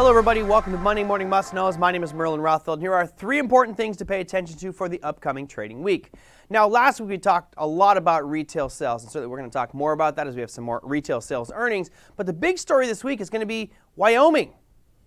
Hello everybody, welcome to Monday Morning Must Knows. My name is Merlin Rothfeld, and here are 3 important things to pay attention to for the upcoming trading week. Now, last week we talked a lot about retail sales, and certainly we're going to talk more about that as we have some more retail sales earnings. But the big story this week is going to be Wyoming.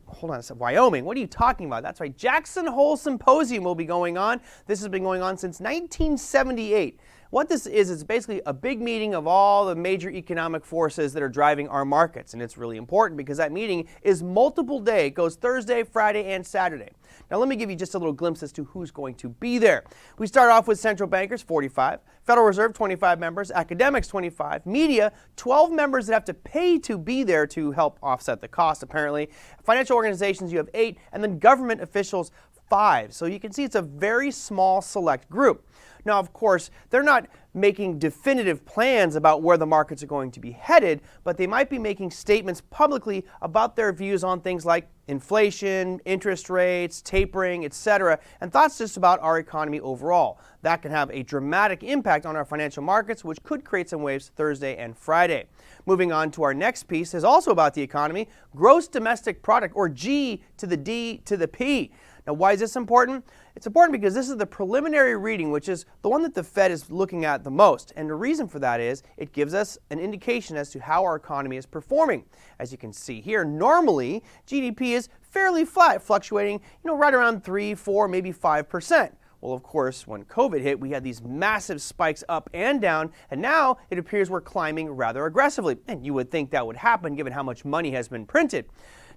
Hold on a second. Wyoming? What are you talking about? That's right. Jackson Hole Symposium will be going on. This has been going on since 1978. What this is basically a big meeting of all the major economic forces that are driving our markets. And it's really important because that meeting is multiple day. It goes Thursday, Friday, and Saturday. Now let me give you just a little glimpse as to who's going to be there. We start off with central bankers, 45, Federal Reserve, 25 members, academics, 25, media, 12 members that have to pay to be there to help offset the cost, apparently. Financial organizations, you have 8, and then government officials, 5. So you can see it's a very small select group. Now, of course, they're not making definitive plans about where the markets are going to be headed, but they might be making statements publicly about their views on things like inflation, interest rates, tapering, etc., and thoughts just about our economy overall. That can have a dramatic impact on our financial markets, which could create some waves Thursday and Friday. Moving on to our next piece is also about the economy, gross domestic product, or G to the D to the P. Now, why is this important? It's important because this is the preliminary reading, which is the one that the Fed is looking at the most. And the reason for that is it gives us an indication as to how our economy is performing. As you can see here, normally GDP is fairly flat, fluctuating, right around 3, 4, maybe 5%. Well, of course, when COVID hit, we had these massive spikes up and down, and now it appears we're climbing rather aggressively. And you would think that would happen given how much money has been printed.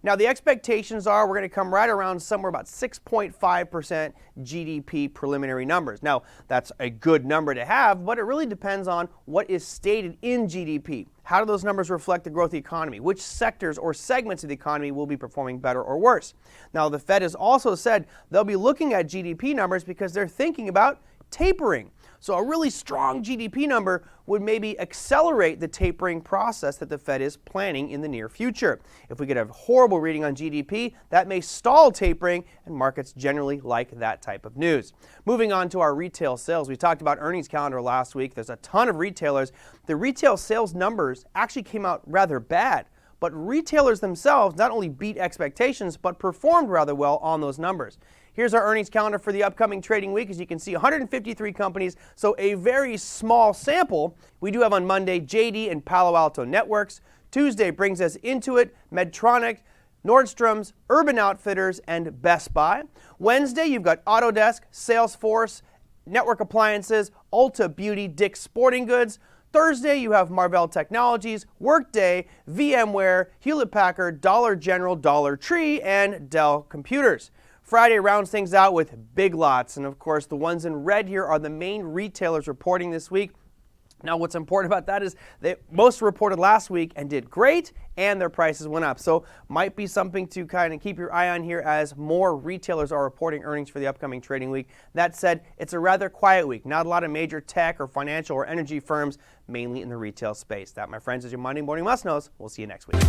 Now, the expectations are we're going to come right around somewhere about 6.5% GDP preliminary numbers. Now, that's a good number to have, but it really depends on what is stated in GDP. How do those numbers reflect the growth of the economy? Which sectors or segments of the economy will be performing better or worse? Now, the Fed has also said they'll be looking at GDP numbers because they're thinking about tapering. So a really strong GDP number would maybe accelerate the tapering process that the Fed is planning in the near future. If we get a horrible reading on GDP, that may stall tapering, and markets generally like that type of news. Moving on to our retail sales. We talked about earnings calendar last week. There's a ton of retailers. The retail sales numbers actually came out rather bad. But retailers themselves not only beat expectations, but performed rather well on those numbers. Here's our earnings calendar for the upcoming trading week. As you can see, 153 companies, so a very small sample. We do have on Monday JD and Palo Alto Networks. Tuesday brings us Intuit, Medtronic, Nordstrom's, Urban Outfitters, and Best Buy. Wednesday, you've got Autodesk, Salesforce, Network Appliances, Ulta Beauty, Dick's Sporting Goods. Thursday, you have Marvell Technologies, Workday, VMware, Hewlett-Packard, Dollar General, Dollar Tree, and Dell Computers. Friday rounds things out with Big Lots, and of course the ones in red here are the main retailers reporting this week. Now, what's important about that is that most reported last week and did great, and their prices went up. So might be something to kind of keep your eye on here as more retailers are reporting earnings for the upcoming trading week. That said, it's a rather quiet week. Not a lot of major tech or financial or energy firms, mainly in the retail space. That, my friends, is your Monday Morning Must Knows. We'll see you next week.